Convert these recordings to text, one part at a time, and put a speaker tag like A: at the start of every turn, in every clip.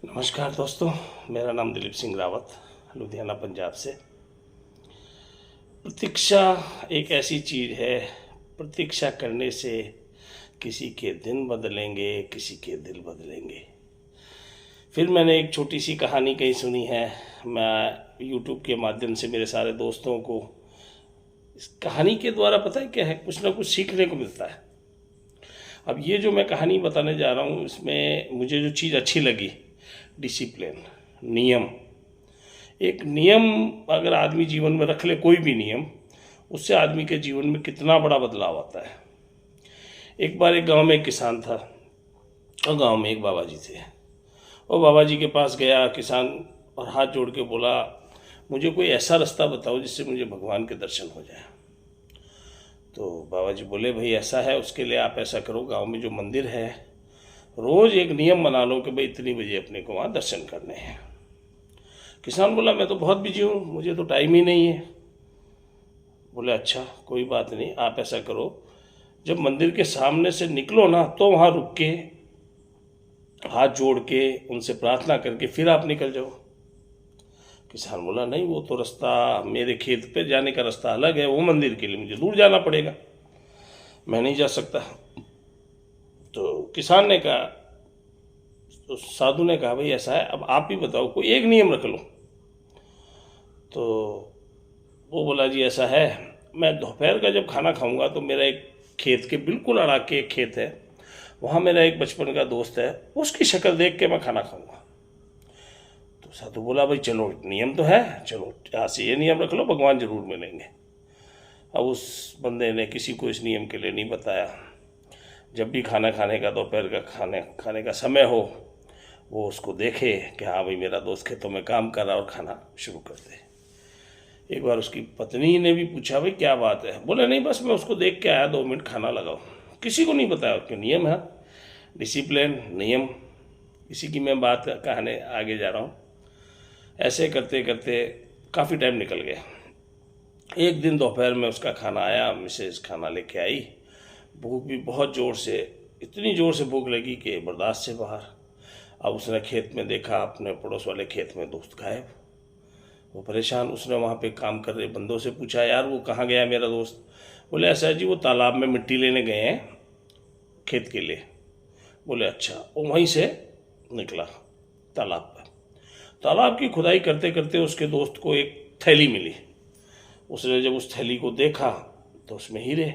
A: नमस्कार दोस्तों, मेरा नाम दिलीप सिंह रावत, लुधियाना पंजाब से। प्रतीक्षा एक ऐसी चीज़ है, प्रतीक्षा करने से किसी के दिन बदलेंगे, किसी के दिल बदलेंगे। फिर मैंने एक छोटी सी कहानी कहीं सुनी है। मैं यूट्यूब के माध्यम से मेरे सारे दोस्तों को इस कहानी के द्वारा पता है क्या है, कुछ ना कुछ सीखने को मिलता है। अब ये जो मैं कहानी बताने जा रहा हूँ, इसमें मुझे जो चीज़ अच्छी लगी, डिसिप्लिन, नियम। एक नियम अगर आदमी जीवन में रख ले, कोई भी नियम, उससे आदमी के जीवन में कितना बड़ा बदलाव आता है। एक बार एक गांव में एक किसान था और गांव में एक बाबा जी थे। और बाबा जी के पास गया किसान और हाथ जोड़ के बोला, मुझे कोई ऐसा रास्ता बताओ जिससे मुझे भगवान के दर्शन हो जाए। तो बाबा जी बोले, भाई ऐसा है, उसके लिए आप ऐसा करो, गांव में जो मंदिर है रोज़ एक नियम बना लो कि भाई इतनी बजे अपने को वहाँ दर्शन करने हैं। किसान बोला, मैं तो बहुत बिजी हूँ, मुझे तो टाइम ही नहीं है। बोले, अच्छा कोई बात नहीं, आप ऐसा करो, जब मंदिर के सामने से निकलो ना तो वहाँ रुक के हाथ जोड़ के उनसे प्रार्थना करके फिर आप निकल जाओ। किसान बोला, नहीं वो तो रास्ता, मेरे खेत पे जाने का रास्ता अलग है, वो मंदिर के लिए मुझे दूर जाना पड़ेगा, मैं नहीं जा सकता। तो किसान ने कहा, तो साधु ने कहा, भाई ऐसा है, अब आप ही बताओ, कोई एक नियम रख लो। तो वो बोला, जी ऐसा है, मैं दोपहर का जब खाना खाऊंगा तो मेरा एक खेत के बिल्कुल अड़ा के एक खेत है, वहाँ मेरा एक बचपन का दोस्त है, उसकी शक्ल देख के मैं खाना खाऊंगा। तो साधु बोला, भाई चलो नियम तो है, चलो यहाँ से ये नियम रख लो, भगवान जरूर मिलेंगे। अब उस बंदे ने किसी को इस नियम के लिए नहीं बताया। जब भी खाना खाने का, दोपहर का खाने का समय हो, वो उसको देखे कि हाँ भाई मेरा दोस्त खेतों में काम कर रहा और खाना शुरू कर दे। एक बार उसकी पत्नी ने भी पूछा, भाई क्या बात है? बोले, नहीं बस मैं उसको देख के आया, 2 मिनट खाना लगाओ। किसी को नहीं बताया, उसके नियम है, डिसिप्लिन, नियम। इसी की मैं बात कहने आगे जा रहा हूँ। ऐसे करते करते काफ़ी टाइम निकल गया। एक दिन दोपहर में उसका खाना आया, मिसेज खाना लेके आई। भूख भी बहुत ज़ोर से, इतनी ज़ोर से भूख लगी कि बर्दाश्त से बाहर। अब उसने खेत में देखा, अपने पड़ोस वाले खेत में दोस्त गायब। वो परेशान, उसने वहाँ पे काम कर रहे बंदों से पूछा, यार वो कहाँ गया मेरा दोस्त? बोले, ऐसा है जी, वो तालाब में मिट्टी लेने गए हैं खेत के लिए। बोले, अच्छा। वो वहीं से निकला तालाब पर। तालाब की खुदाई करते करते उसके दोस्त को एक थैली मिली। उसने जब उस थैली को देखा तो उसमें हीरे।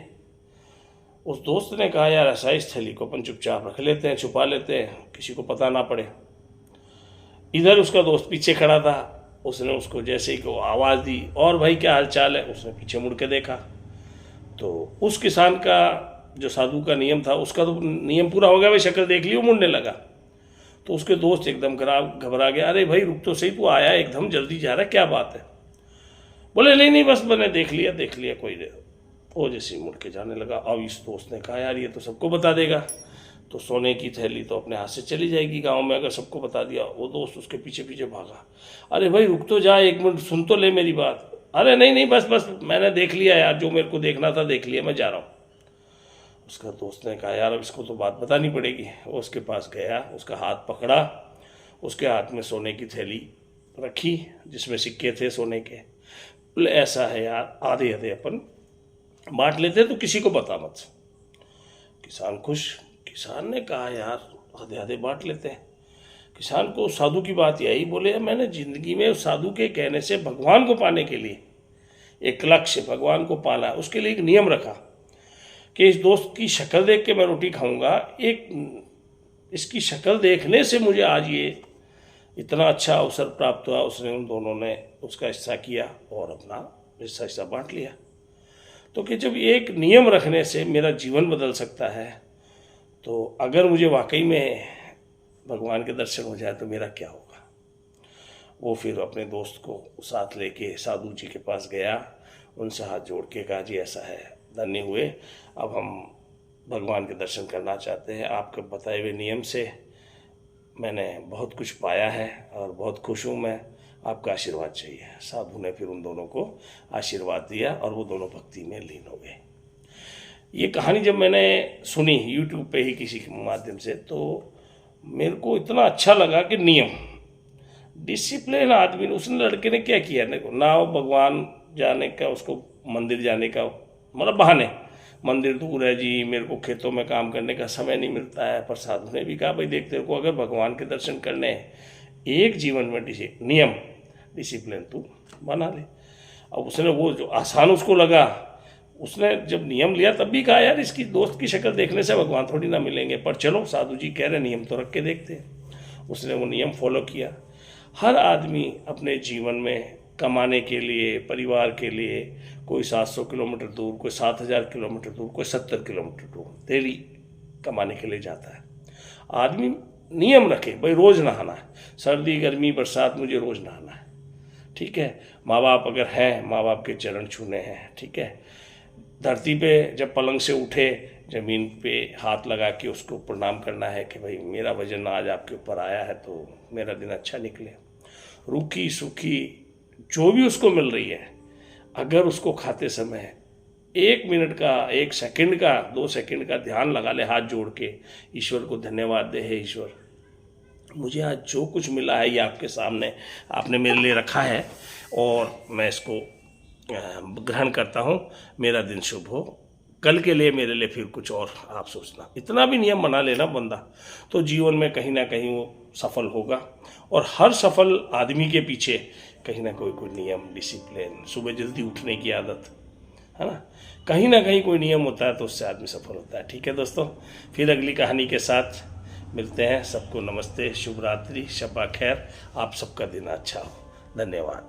A: उस दोस्त ने कहा, यार ऐसा, इस थैली को अपन चुपचाप रख लेते हैं, छुपा लेते हैं, किसी को पता ना पड़े। इधर उसका दोस्त पीछे खड़ा था। उसने उसको जैसे ही को आवाज़ दी, और भाई क्या हाल चाल है? उसने पीछे मुड़ के देखा तो उस किसान का, जो साधु का नियम था, उसका तो नियम पूरा हो गया, भाई शक्ल देख ली, वो मुड़ने लगा। तो उसके दोस्त एकदम घबरा गया, अरे भाई रुक तो सही, तू आया एकदम जल्दी जा रहा है, क्या बात है? बोले, नहीं नहीं बस मैंने देख लिया कोई नहीं। वो जैसे मुड़ के जाने लगा। अब इस दोस्त ने कहा, यार ये तो सबको बता देगा, तो सोने की थैली तो अपने हाथ से चली जाएगी गांव में, अगर सबको बता दिया। वो दोस्त उसके पीछे पीछे भागा, अरे भाई रुक तो जा, 1 मिनट सुन तो ले मेरी बात। अरे नहीं नहीं बस बस मैंने देख लिया यार, जो मेरे को देखना था देख लिया, मैं जा रहा हूँ। उसका दोस्त ने कहा, यार अब इसको तो बात बतानी पड़ेगी। वो उसके पास गया, उसका हाथ पकड़ा, उसके हाथ में सोने की थैली रखी जिसमें सिक्के थे सोने के। बोले, ऐसा है यार, आधे आधे अपन बांट लेते तो किसी को पता मत। किसान खुश। किसान ने कहा, यार आधे आधे बांट लेते हैं। किसान को साधु की बात यही, बोले मैंने जिंदगी में उस साधु के कहने से भगवान को पाने के लिए एक लक्ष्य, भगवान को पाना, उसके लिए एक नियम रखा कि इस दोस्त की शक्ल देख के मैं रोटी खाऊंगा। एक इसकी शक्ल देखने से मुझे आज ये इतना अच्छा अवसर प्राप्त हुआ। उसने, उन दोनों ने उसका हिस्सा किया और अपना हिस्सा बांट लिया। तो कि जब एक नियम रखने से मेरा जीवन बदल सकता है, तो अगर मुझे वाकई में भगवान के दर्शन हो जाए तो मेरा क्या होगा। वो फिर अपने दोस्त को साथ लेके साधु जी के पास गया, उनसे हाथ जोड़ के कहा, जी ऐसा है, धन्य हुए, अब हम भगवान के दर्शन करना चाहते हैं, आपके बताए हुए नियम से मैंने बहुत कुछ पाया है और बहुत खुश हूँ मैं, आपका आशीर्वाद चाहिए। साधु ने फिर उन दोनों को आशीर्वाद दिया और वो दोनों भक्ति में लीन हो गए। ये कहानी जब मैंने सुनी यूट्यूब पे ही किसी के माध्यम से, तो मेरे को इतना अच्छा लगा कि नियम, डिसिप्लिन आदमी ने, उसने लड़के ने क्या किया, देखो ना वो भगवान जाने का, उसको मंदिर जाने का मतलब बहाने, मंदिर दूर है जी, मेरे को खेतों में काम करने का समय नहीं मिलता है, पर साधु ने भी कहा भाई देख तेरे को अगर भगवान के दर्शन करने हैं, एक जीवन में नियम डिसिप्लिन तू बना ले। अब उसने वो जो आसान उसको लगा, उसने जब नियम लिया तब भी कहा यार इसकी दोस्त की शक्ल देखने से भगवान थोड़ी ना मिलेंगे, पर चलो साधु जी कह रहे नियम तो रख के देखते हैं। उसने वो नियम फॉलो किया। हर आदमी अपने जीवन में कमाने के लिए, परिवार के लिए, कोई 700 किलोमीटर दूर, कोई 7000 किलोमीटर दूर, कोई 70 किलोमीटर दूर डेली कमाने के लिए जाता है। आदमी नियम रखे भाई रोज़ नहाना है, सर्दी गर्मी बरसात मुझे रोज़ नहाना है, ठीक है। माँ बाप अगर हैं, माँ बाप के चरण छूने हैं, ठीक है। धरती पे जब पलंग से उठे, ज़मीन पे हाथ लगा के उसको प्रणाम करना है कि भाई मेरा वजन आज आपके ऊपर आया है तो मेरा दिन अच्छा निकले। रूखी सूखी जो भी उसको मिल रही है, अगर उसको खाते समय 1 मिनट का, 1 सेकंड का, 2 सेकंड का ध्यान लगा ले हाथ जोड़ के, ईश्वर को धन्यवाद दे, हे ईश्वर मुझे आज जो कुछ मिला है ये आपके सामने आपने मेरे लिए रखा है और मैं इसको ग्रहण करता हूँ, मेरा दिन शुभ हो, कल के लिए मेरे लिए फिर कुछ और आप सोचना। इतना भी नियम बना लेना बंदा तो जीवन में कहीं ना कहीं वो सफल होगा। और हर सफल आदमी के पीछे कहीं ना कोई नियम, डिसिप्लिन, सुबह जल्दी उठने की आदत है ना, कहीं ना कहीं कोई नियम होता है तो उससे आदमी सफल होता है। ठीक है दोस्तों, फिर अगली कहानी के साथ मिलते हैं। सबको नमस्ते, शुभ रात्रि, शबा खैर, आप सबका दिन अच्छा हो। धन्यवाद।